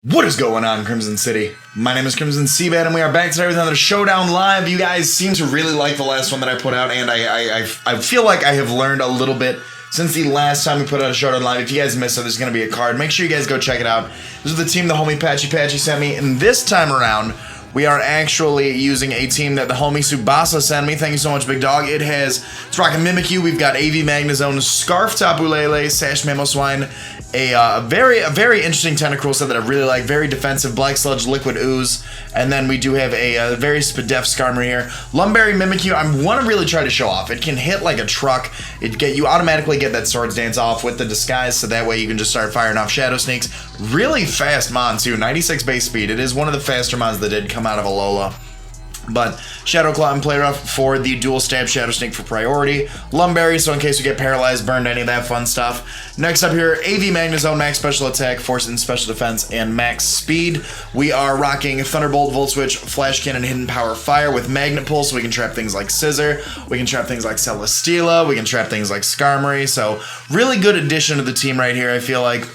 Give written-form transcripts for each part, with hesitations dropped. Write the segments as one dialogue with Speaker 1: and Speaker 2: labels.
Speaker 1: What is going on, Crimson City? My name is Crimson CBAD, and we are back today with another Showdown Live. You guys seem to really like the last one that I put out, and I feel like I have learned a little bit since the last time we put out a Showdown Live. If you guys missed it, there's going to be a card. Make sure you guys go check it out. This is the team the homie Patchy sent me, and this time around, we are actually using a team that the homie Subasa sent me. Thank you so much, big dog. It's rocking Mimikyu. We've got AV Magnezone, Scarf Tapu Lele, Sash Mamoswine, a very interesting Tentacruel set that I really like. Very defensive, Black Sludge, Liquid Ooze, and then we do have a very Spadef Skarmory here. Lumberry Mimikyu, I want to really try to show off. It can hit like a truck. You automatically get that Swords Dance off with the disguise, so that way you can just start firing off Shadow Sneaks. Really fast mon too, 96 base speed. It is one of the faster mons that did come out of Alola. But Shadow Claw and Play Rough for the dual stab Shadow Sneak for priority. Lumberry, so in case you get paralyzed, burned, any of that fun stuff. Next up here, AV Magnezone, max special attack, force and special defense, and max speed. We are rocking Thunderbolt, Volt Switch, Flash Cannon, Hidden Power Fire with Magnet Pulse, so we can trap things like Scissor, we can trap things like Celesteela, we can trap things like Skarmory, so really good addition to the team right here, I feel like.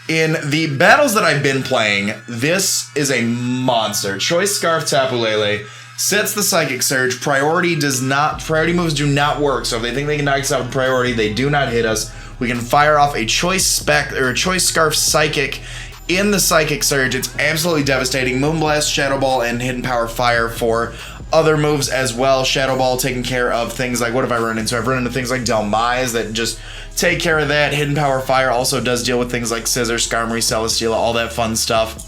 Speaker 1: In the battles that I've been playing, this is a monster. Choice Scarf Tapu Lele sets the Psychic Surge. Priority moves do not work, so if they think they can knock us out with priority, they do not hit us. We can fire off a Choice Scarf Psychic in the Psychic Surge. It's absolutely devastating. Moonblast, Shadow Ball, and Hidden Power Fire for other moves as well. Shadow Ball taking care of things like, what have I run into? I've run into things like Delmise that just take care of that. Hidden Power Fire also does deal with things like Scissor, Skarmory, Celesteela, all that fun stuff.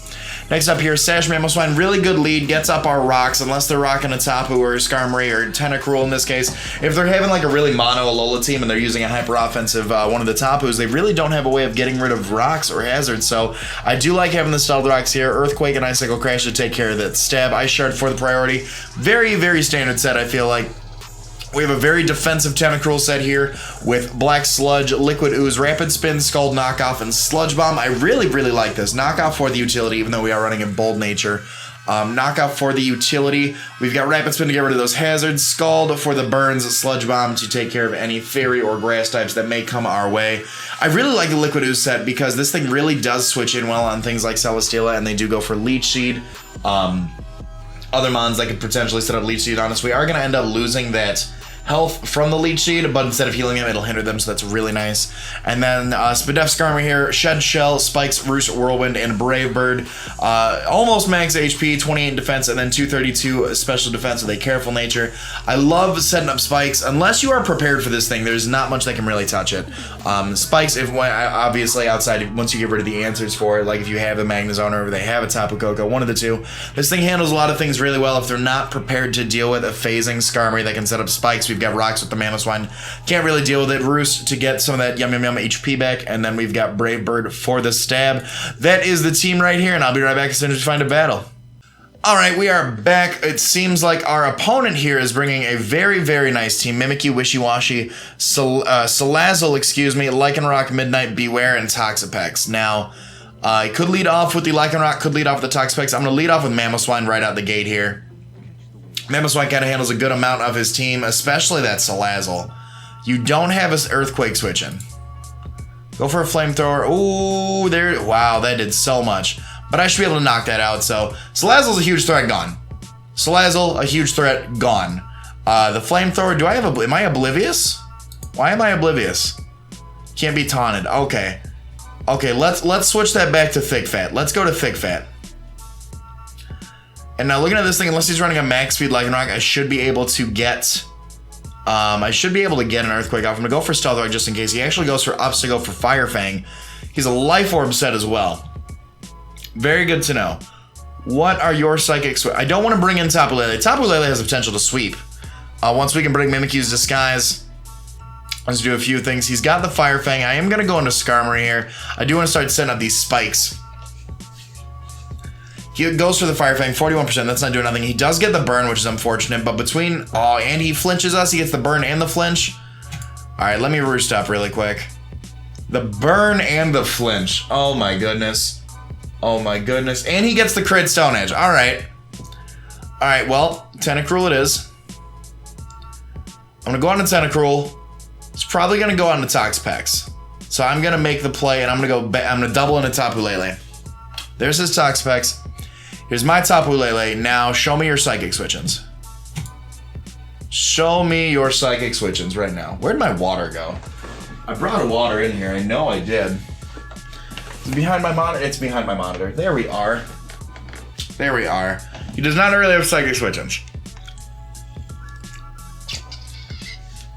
Speaker 1: Next up here, Sash Mamoswine, really good lead, gets up our rocks, unless they're rocking a Tapu or a Skarmory or Tentacruel in this case. If they're having like a really mono Alola team and they're using a hyper offensive one of the Tapus, they really don't have a way of getting rid of rocks or hazards, so I do like having the Stealth Rocks here. Earthquake and Icicle Crash to take care of that stab. Ice Shard for the priority. Very standard set, I feel like. We have a very defensive Tentacruel set here with Black Sludge, Liquid Ooze, Rapid Spin, Scald Knockoff, and Sludge Bomb. I really like this. Knockoff for the utility, even though we are running in Bold Nature. Knockoff for the utility. We've got Rapid Spin to get rid of those hazards. Scald for the burns. Sludge Bomb to take care of any fairy or grass types that may come our way. I really like the Liquid Ooze set because this thing really does switch in well on things like Celesteela, and they do go for Leech Seed. Other mons that could potentially set up Leech Seed on us. We are going to end up losing that health from the Leech Seed, but instead of healing them, it'll hinder them, so that's really nice. And then Spadef Skarmory here, Shed Shell, Spikes, Roost, Whirlwind, and Brave Bird. Almost max HP, 28 defense, and then 232 special defense with a Careful Nature. I love setting up Spikes. Unless you are prepared for this thing, there's not much that can really touch it. Spikes, obviously outside, once you get rid of the answers for it, like if you have the Magnezone or if they have a Tapu Koko, one of the two. This thing handles a lot of things really well if they're not prepared to deal with a phasing Skarmory that can set up Spikes. We've got Rocks with the Mamoswine. Can't really deal with it. Roost to get some of that yum HP back. And then we've got Brave Bird for the stab. That is the team right here, and I'll be right back as soon as we find a battle. Alright, we are back. It seems like our opponent here is bringing a very nice team. Mimikyu, Wishy-Washy, Salazzle, Lycanroc, Midnight, Beware, and Toxapex. Now, I could lead off with the Lycanroc, could lead off with the Toxapex. I'm going to lead off with Mamoswine right out the gate here. Mamoswine kind of handles a good amount of his team, especially that Salazzle. You don't have his Earthquake switching. Go for a Flamethrower. Ooh, there. Wow, that did so much. But I should be able to knock that out, so Salazzle's a huge threat, gone. Salazzle, a huge threat, gone. The Flamethrower, am I oblivious? Why am I oblivious? Can't be taunted. Okay. Okay, let's switch that back to Thick Fat. Let's go to Thick Fat. And now looking at this thing, unless he's running a max speed Lycanroc, I should be able to get an Earthquake off. I'm gonna go for Stealth Rock just in case. He actually goes for ups to go for Fire Fang. He's a Life Orb set as well. Very good to know. What are your Psychic Switch? I don't want to bring in Tapu Lele. Tapu Lele has the potential to sweep. Once we can bring Mimikyu's Disguise, let's do a few things. He's got the Fire Fang. I am gonna go into Skarmory here. I do want to start setting up these Spikes. He goes for the Fire Fang, 41%, that's not doing nothing. He does get the burn, which is unfortunate, but and he flinches us, he gets the burn and the flinch. Alright, let me roost up really quick. The burn and the flinch. Oh my goodness. Oh my goodness. And he gets the crit Stone Edge. Alright. Alright, well, Tentacruel it is. I'm gonna go on to Tentacruel. It's probably gonna go on to Toxapex. So I'm gonna make the play and I'm gonna double into Tapu Lele. There's his Toxapex. Here's my Tapu Lele. Now show me your Psychic Switch-ins. Show me your Psychic Switch-ins right now. Where'd my water go? I brought a water in here. I know I did. It's behind my monitor. It's behind my monitor. There we are. There we are. He does not really have Psychic Switch-ins.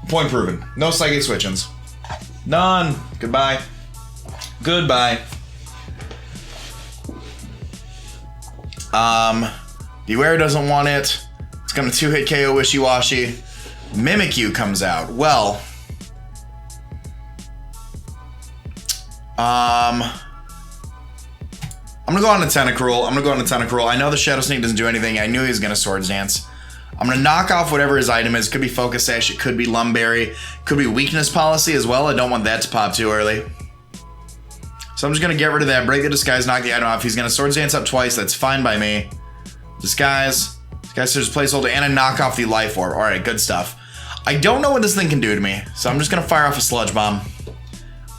Speaker 1: Point proven. No Psychic Switch-ins. None. Goodbye. Goodbye. Beware doesn't want it. It's gonna 2-hit KO Wishy-Washy. Mimikyu comes out. Well, I'm gonna go on to Tentacruel. I know the Shadow Sneak doesn't do anything. I knew he was gonna Swords Dance. I'm gonna knock off whatever his item is. Could be Focus Sash, it could be Lumberry, could be Weakness Policy as well. I don't want that to pop too early. So I'm just gonna get rid of that, break the Disguise, knock the item off. He's gonna Swords Dance up twice, that's fine by me. Disguise there's placeholder, and a knock off the Life Orb. Alright, good stuff. I don't know what this thing can do to me, so I'm just gonna fire off a Sludge Bomb.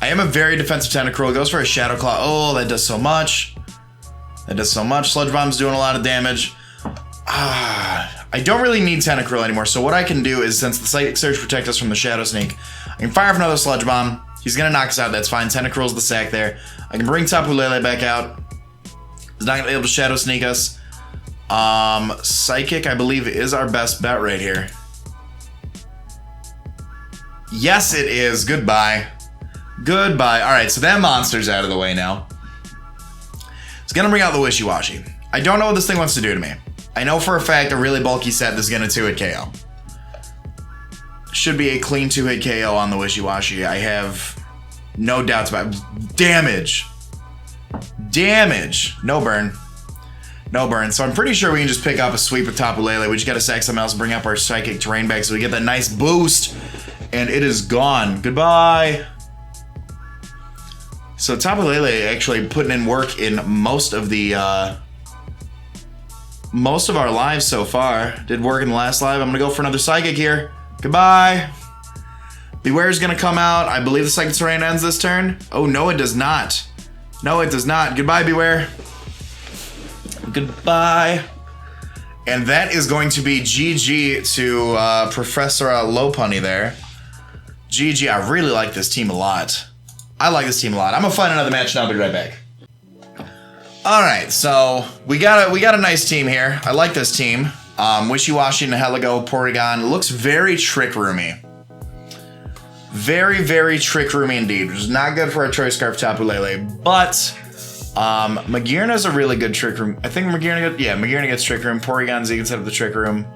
Speaker 1: I am a very defensive Tentacruel. It goes for a Shadow Claw. Oh, that does so much. That does so much. Sludge Bomb's doing a lot of damage. I don't really need Tentacruel anymore, so what I can do is, since the Psychic Surge protects us from the Shadow Sneak, I can fire off another Sludge Bomb. He's gonna knock us out, that's fine. Tentacruel's the sack there. I can bring Tapu Lele back out. He's not gonna be able to Shadow Sneak us. Psychic, I believe, is our best bet right here. Yes, it is. Goodbye. Goodbye. Alright, so that monster's out of the way now. It's gonna bring out the Wishy-Washy. I don't know what this thing wants to do to me. I know for a fact a really bulky set is gonna 2-hit KO. Should be a clean 2-hit KO on the Wishy-Washy. I have no doubts about it. Damage. Damage. No burn. No burn. So I'm pretty sure we can just pick up a sweep with Tapu Lele. We just gotta sack something else, bring up our Psychic Terrain back so we get that nice boost. And it is gone. Goodbye. So Tapu Lele actually putting in work in most of our lives so far. Did work in the last live. I'm gonna go for another Psychic here. Goodbye. Beware's gonna come out. I believe the Psychic Terrain ends this turn. Oh, no, it does not. No, it does not. Goodbye, Beware. Goodbye. And that is going to be GG to Professor Lopunny there. GG. I really like this team a lot. I like this team a lot. I'm gonna find another match and I'll be right back. Alright, so we got a nice team here. I like this team. Wishy-Washy, Nihilego, Porygon. Looks very Trick Roomy. Very, very Trick Roomy indeed. Which is not good for our Choice Scarf Tapu Lele. But Magearna's a really good Trick Room. I think Magearna gets Trick Room. Porygon Z can set up the Trick Room.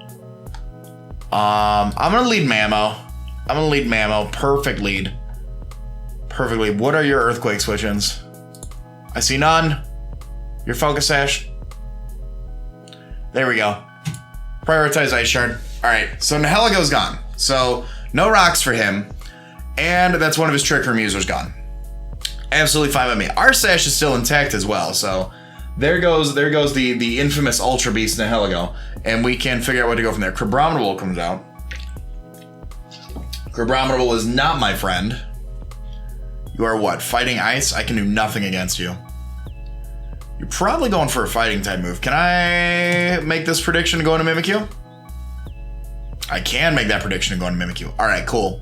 Speaker 1: I'm gonna lead Mammo. Perfect lead. Perfectly. What are your Earthquake switch-ins? I see none. Your Focus Sash. There we go. Prioritize Ice Shard. Alright, so Nihiligo's gone. So, no rocks for him. And that's one of his Trick Room users gone. Absolutely fine with me. Our Sash is still intact as well, so there goes the infamous Ultra Beast Nihiligo. And we can figure out where to go from there. Crabominable comes out. Crabominable is not my friend. You are what? Fighting Ice? I can do nothing against you. You're probably going for a fighting type move. Can I make this prediction to go into Mimikyu? I can make that prediction to go into Mimikyu. Alright, cool.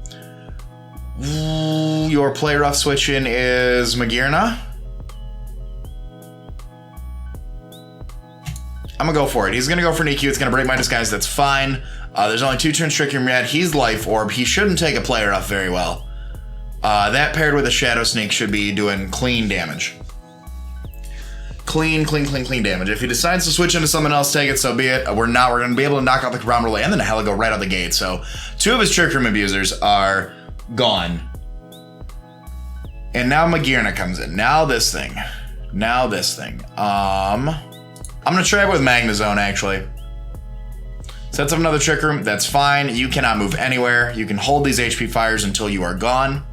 Speaker 1: Your play rough switch in is Magearna. I'm gonna go for it. He's gonna go for Nikyu. It's gonna break my disguise. That's fine. There's only 2 turns Trick Room yet. He's Life Orb. He shouldn't take a play rough very well. That paired with a Shadow Sneak should be doing clean damage. Clean damage. If he decides to switch into something else, take it, so be it. We're going to be able to knock out the Crabominable and the Nihiligo right out the gate. So 2 of his Trick Room abusers are gone. And now Magearna comes in. Now this thing. I'm going to try it with Magnezone, actually. Sets up another Trick Room. That's fine. You cannot move anywhere. You can hold these HP fires until you are gone.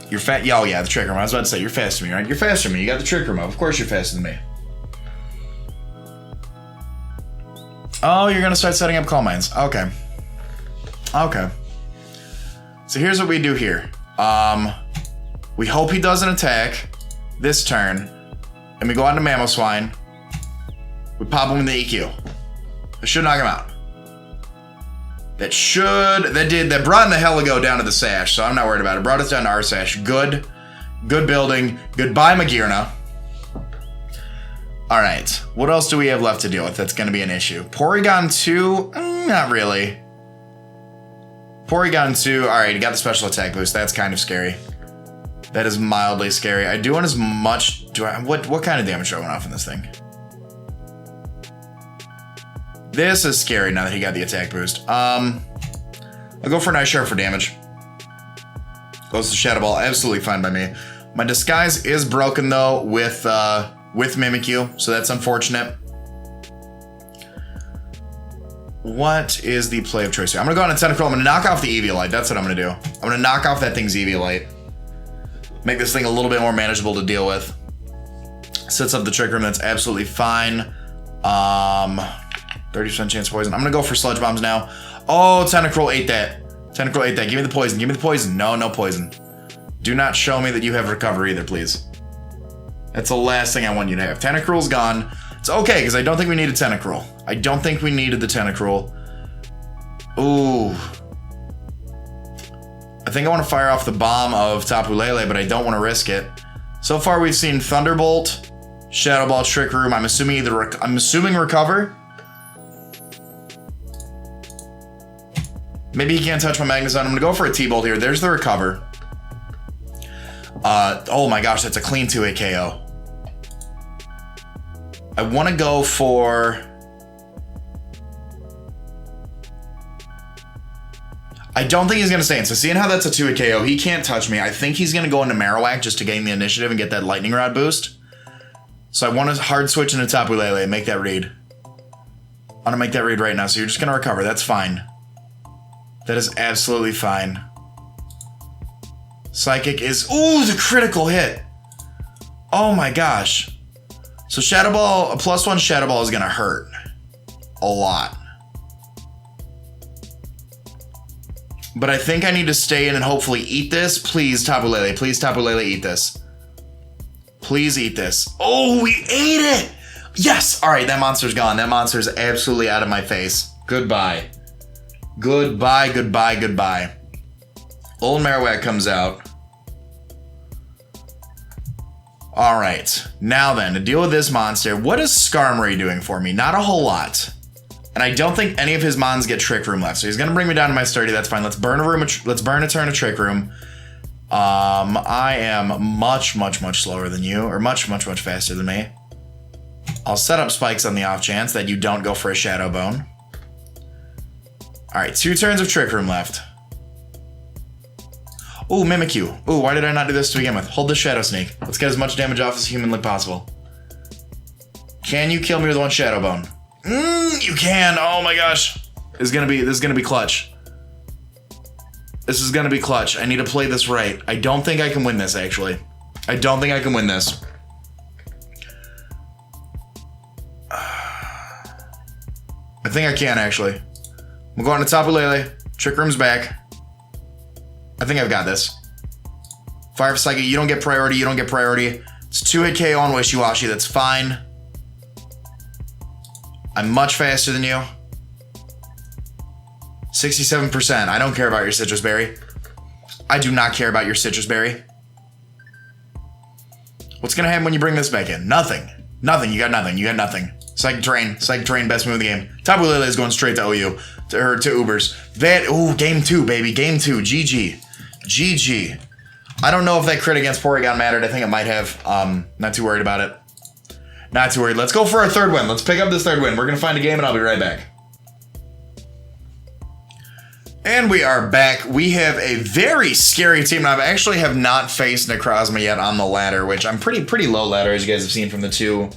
Speaker 1: You're fat. Oh, yeah, the Trick Room. I was about to say, you're faster than me, right? You're faster than me. You got the Trick Room up. Of course you're faster than me. Oh, you're going to start setting up Calm Minds. Okay. Okay. So here's what we do here. We hope he doesn't attack this turn. and we go on to Mamoswine. We pop him in the EQ. That should knock him out. That brought in the Heligo down to the Sash, so I'm not worried about it. Brought us down to our Sash. Good building. Goodbye, Magearna. Alright, what else do we have left to deal with that's going to be an issue? Porygon 2? Not really. Porygon 2, alright, he got the special attack boost. That's kind of scary. That is mildly scary. I do want as much... What kind of damage do I want off in this thing? This is scary now that he got the attack boost. I'll go for an Ice Sharp for damage. Goes to Shadow Ball, absolutely fine by me. My Disguise is broken though with Mimikyu, so that's unfortunate. What is the play of choice here? I'm gonna go on a Tentacruel. I'm gonna knock off the Eviolite. That's what I'm gonna do. I'm gonna knock off that thing's Eviolite. Make this thing a little bit more manageable to deal with. Sets up the Trick Room, that's absolutely fine. 30% chance poison. I'm gonna go for Sludge Bombs now. Oh, Tentacruel ate that. Tentacruel ate that. Give me the poison. Give me the poison. No, no poison. Do not show me that you have recovery either, please. That's the last thing I want you to have. Tentacruel's gone. It's okay, because I don't think we needed Tentacruel. I don't think we needed the Tentacruel. Ooh. I think I want to fire off the bomb of Tapu Lele, but I don't want to risk it. So far, we've seen Thunderbolt, Shadow Ball, Trick Room. I'm assuming Recover. Maybe he can't touch my Magnezone. I'm going to go for a T-Bolt here. There's the Recover. Oh my gosh, that's a clean 2-hit KO. I want to go for... I don't think he's going to stay in. So seeing how that's a 2-hit KO, he can't touch me. I think he's going to go into Marowak just to gain the initiative and get that Lightning Rod boost. So I want to hard switch into Tapu Lele and make that read. I'm going to make that read right now. So you're just going to recover. That's fine. That is absolutely fine. Psychic is... Ooh, the critical hit. Oh my gosh. So Shadow Ball, a +1 Shadow Ball is going to hurt. A lot. But I think I need to stay in and hopefully eat this. Please, Tapu Lele. Please, Tapu Lele, eat this. Please eat this. Oh, we ate it! Yes! Alright, that monster's gone. That monster's absolutely out of my face. Goodbye. Goodbye, goodbye, goodbye. Old Marowak comes out. Alright, now then, to deal with this monster, what is Skarmory doing for me? Not a whole lot. And I don't think any of his mons get Trick Room left, so he's gonna bring me down to my sturdy, that's fine. Let's burn a turn of Trick Room. I am much slower than you, or much faster than me. I'll set up spikes on the off chance that you don't go for a Shadow Bone. Alright, 2 turns of Trick Room left. Ooh, Mimikyu. Ooh, why did I not do this to begin with? Hold the Shadow Sneak. Let's get as much damage off as humanly possible. Can you kill me with 1 Shadow Bone? You can! Oh my gosh. This is gonna be clutch. This is gonna be clutch. I need to play this right. I don't think I can win this, actually. I don't think I can win this. I think I can, actually. I'm going to Tapu Lele. Trick Room's back. I think I've got this. Fire Psychic, you don't get priority, you don't get priority. It's 2-hit KO on Wishy-Washy, that's fine. I'm much faster than you. 67%. I don't care about your Citrus Berry. I do not care about your Citrus Berry. What's gonna happen when you bring this back in? Nothing. Nothing. You got nothing. You got nothing. Psychic Terrain. Psychic Terrain, best move in the game. Tapu Lele is going straight to OU. To Ubers. That, ooh, game 2, baby. Game 2. GG. GG. I don't know if that crit against Porygon mattered. I think it might have. Not too worried about it. Not too worried. Let's go for our 3rd win. Let's pick up this 3rd win. We're going to find a game and I'll be right back. And we are back. We have a very scary team. I actually have not faced Necrozma yet on the ladder, which I'm pretty low ladder, as you guys have seen from the 2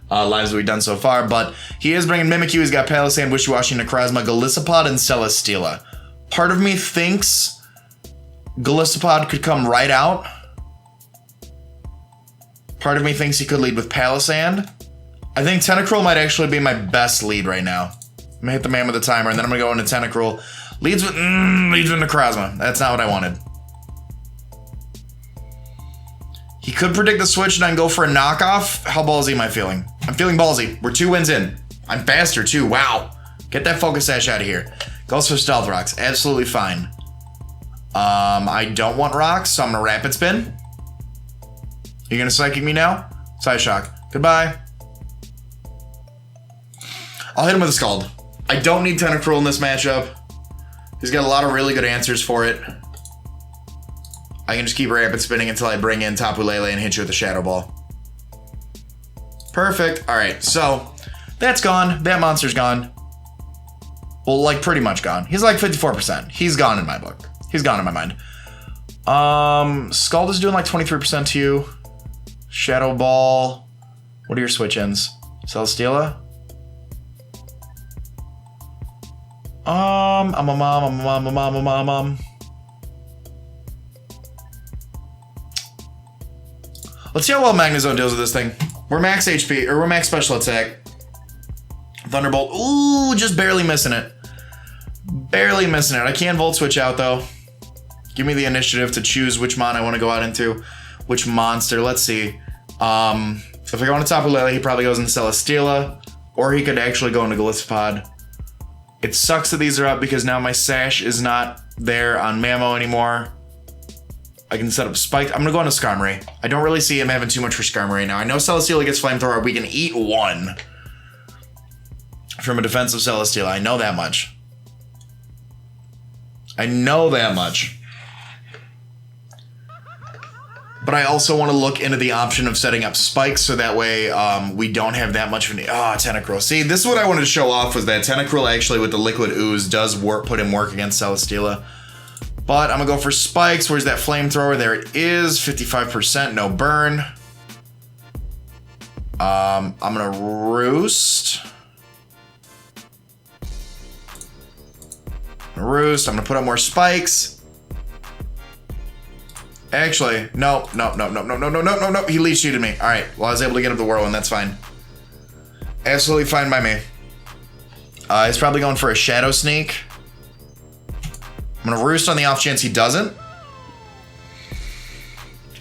Speaker 1: lives that we've done so far. But he is bringing Mimikyu. He's got Palisand, Wishy-Washy, Necrozma, Golisopod, and Celesteela. Part of me thinks Golisopod could come right out. Part of me thinks he could lead with Palisand. I think Tentacruel might actually be my best lead right now. I'm gonna hit the man with the timer, and then I'm gonna go into Tentacruel. Leads with Necrozma. That's not what I wanted. He could predict the switch and then go for a knockoff. How ballsy am I feeling? I'm feeling ballsy. We're 2 wins in. I'm faster too. Wow. Get that Focus Sash out of here. Goes for Stealth Rocks. Absolutely fine. I don't want rocks, so I'm gonna Rapid Spin. You gonna Psychic me now? Side Shock. Goodbye. I'll hit him with a Scald. I don't need Tentacruel in this matchup. He's got a lot of really good answers for it. I can just keep Rapid Spinning until I bring in Tapu Lele and hit you with a Shadow Ball. Perfect. Alright, so that's gone. That monster's gone. Well, like pretty much gone. He's like 54%. He's gone in my book. He's gone in my mind. Scald is doing like 23% to you. Shadow Ball. What are your switch-ins? Celesteela? Let's see how well Magnezone deals with this thing. We're max HP, or we're max special attack. Thunderbolt. Ooh, just barely missing it. Barely missing it. I can Volt Switch out, though. Give me the initiative to choose which mon I want to go out into. Which monster. Let's see. If I go into Tapu Lele, he probably goes into Celesteela. Or he could actually go into Golisopod. It sucks that these are up because now my Sash is not there on Mammo anymore. I can set up Spikes. I'm going to go into Skarmory. I don't really see him having too much for Skarmory now. I know Celesteela gets Flamethrower. We can eat 1 from a defensive Celesteela. I know that much. I know that much. But I also want to look into the option of setting up Spikes so that way we don't have that much of an... Tentacruel. See, this is what I wanted to show off was that Tentacruel actually with the Liquid Ooze does put him work against Celesteela. But I'm going to go for Spikes. Where's that Flamethrower? There it is. 55%. No burn. I'm going to Roost. I'm going to put up more Spikes. Actually, no. He leech shooted me. All right. Well, I was able to get up the Whirlwind. That's fine. Absolutely fine by me. He's probably going for a Shadow Sneak. I'm going to Roost on the off chance he doesn't.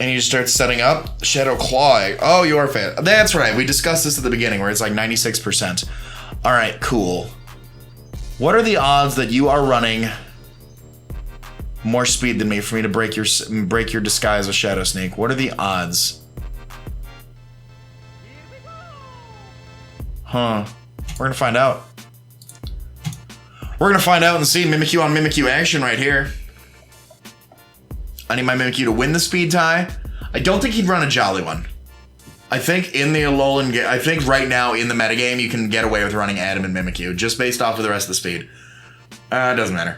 Speaker 1: And he just starts setting up. Shadow Claw. Oh, you are fat. That's right. We discussed this at the beginning where it's like 96%. All right, cool. What are the odds that you are running more speed than me for me to break your disguise with Shadow Sneak? What are the odds? Huh. We're going to find out. We're going to find out and see Mimikyu on Mimikyu action right here. I need my Mimikyu to win the speed tie. I don't think he'd run a Jolly one. I think in the Alolan game, I think right now in the metagame, you can get away with running Adam and Mimikyu just based off of the rest of the speed. It doesn't matter.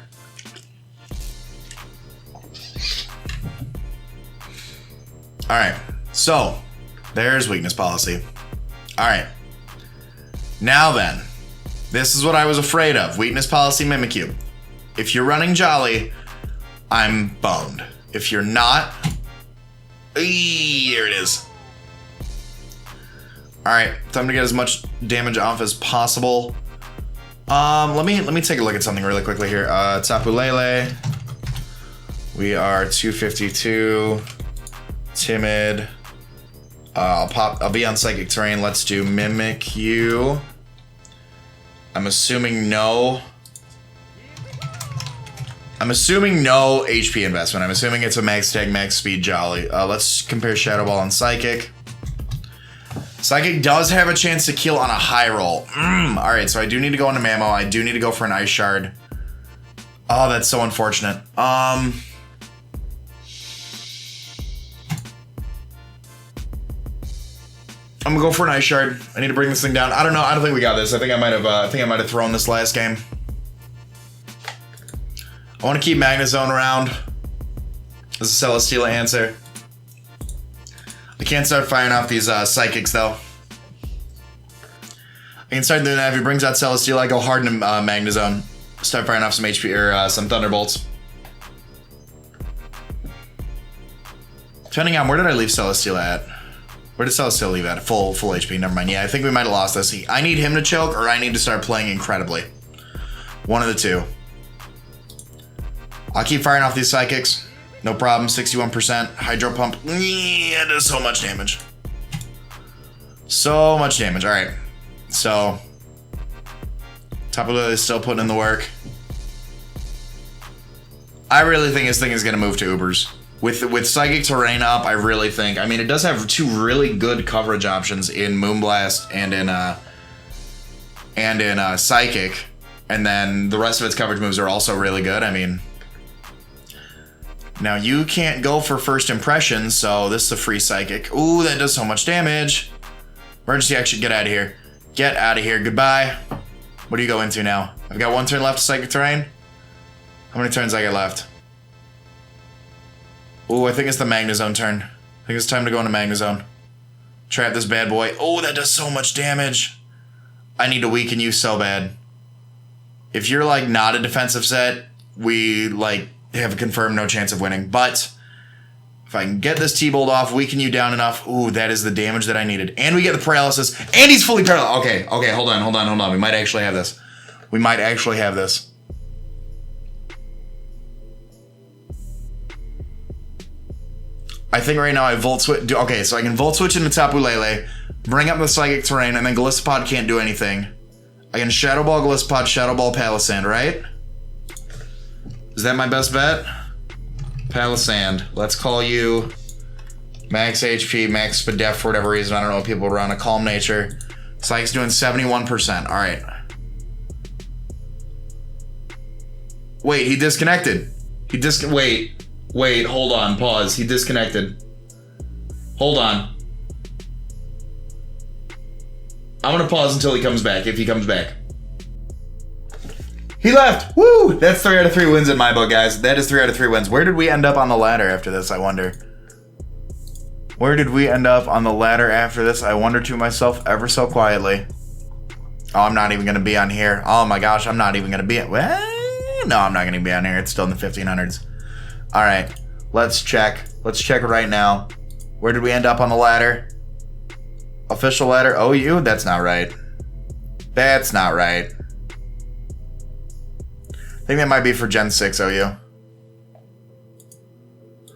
Speaker 1: Alright, so there's weakness policy. Alright. Now then, this is what I was afraid of. Weakness policy Mimikyu. If you're running Jolly, I'm boned. If you're not, here it is. Alright, time to get as much damage off as possible. Let me take a look at something really quickly here. Tapu Lele. We are 252. Timid. I'll be on Psychic Terrain. Let's do Mimikyu. I'm assuming no. I'm assuming no HP investment. I'm assuming it's a max tag, max speed Jolly. Let's compare Shadow Ball and Psychic. Psychic does have a chance to kill on a high roll. Alright, so I do need to go into Mammo. I do need to go for an Ice Shard. Oh, that's so unfortunate. I'm gonna go for an Ice Shard. I need to bring this thing down. I don't know. I don't think we got this. I think I might have thrown this last game. I want to keep Magnezone around as a Celesteela answer. I can't start firing off these Psychics though. I can start doing that. If he brings out Celesteela, I go hard into Magnezone. Start firing off some HP or some Thunderbolts. Depending on where did I leave Celesteela at? Where did Celesteela leave at? Full HP. Never mind. Yeah, I think we might have lost this. I need him to choke, or I need to start playing incredibly. One of the two. I'll keep firing off these Psychics. No problem, 61%. Hydro Pump. Yeah, it does so much damage. So much damage. Alright. So, Tapu Lele is still putting in the work. I really think this thing is going to move to Ubers. With Psychic Terrain up, I really think... I mean, it does have two really good coverage options in Moonblast and in Psychic. And then the rest of its coverage moves are also really good. I mean... Now, you can't go for first impressions, so this is a free Psychic. Ooh, that does so much damage. Emergency action, get out of here. Get out of here, goodbye. What do you go into now? I've got one turn left to Psychic Terrain. How many turns I got left? Ooh, I think it's the Magnezone turn. I think it's time to go into Magnezone. Trap this bad boy. Oh, that does so much damage. I need to weaken you so bad. If you're, like, not a defensive set, we, like, have a confirmed no chance of winning. But if I can get this T-Bolt off, weaken you down enough. Ooh, that is the damage that I needed. And we get the paralysis. And he's fully paralyzed. Okay, hold on. We might actually have this. We might actually have this. I think right now I Volt Switch. Okay, so I can Volt Switch into Tapu Lele, bring up the Psychic Terrain, and then Gliscopod can't do anything. I can Shadow Ball Gliscopod, Shadow Ball Palisand, right? Is that my best bet? Palisand. Let's call you max HP, max Spadef for whatever reason. I don't know what people run. A Calm Nature. Psychic's doing 71%. All right. Wait, he disconnected. Wait, hold on. Pause. He disconnected. Hold on. I'm going to pause until he comes back, if he comes back. He left! Woo! That's 3 out of 3 wins in my book, guys. That is 3 out of 3 wins. Where did we end up on the ladder after this, I wonder? Where did we end up on the ladder after this? I wonder to myself ever so quietly. Oh, I'm not even going to be on here. Oh my gosh, I'm not even going to be... Well, no, I'm not going to be on here. It's still in the 1500s. Alright, let's check. Let's check right now. Where did we end up on the ladder? Official ladder. OU? That's not right. That's not right. I think that might be for Gen 6 OU. I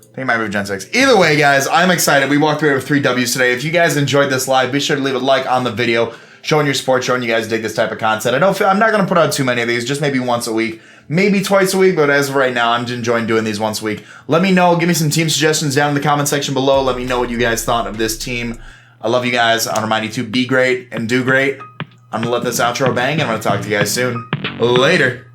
Speaker 1: think it might be for Gen 6. Either way, guys, I'm excited. We walked away with 3 Ws today. If you guys enjoyed this live, be sure to leave a like on the video, showing your support, showing you guys dig this type of content. I'm not going to put out too many of these, just maybe once a week, maybe twice a week, but as of right now, I'm enjoying doing these once a week. Let me know. Give me some team suggestions down in the comment section below. Let me know what you guys thought of this team. I love you guys. I'll remind you to be great and do great. I'm going to let this outro bang, and I'm going to talk to you guys soon. Later.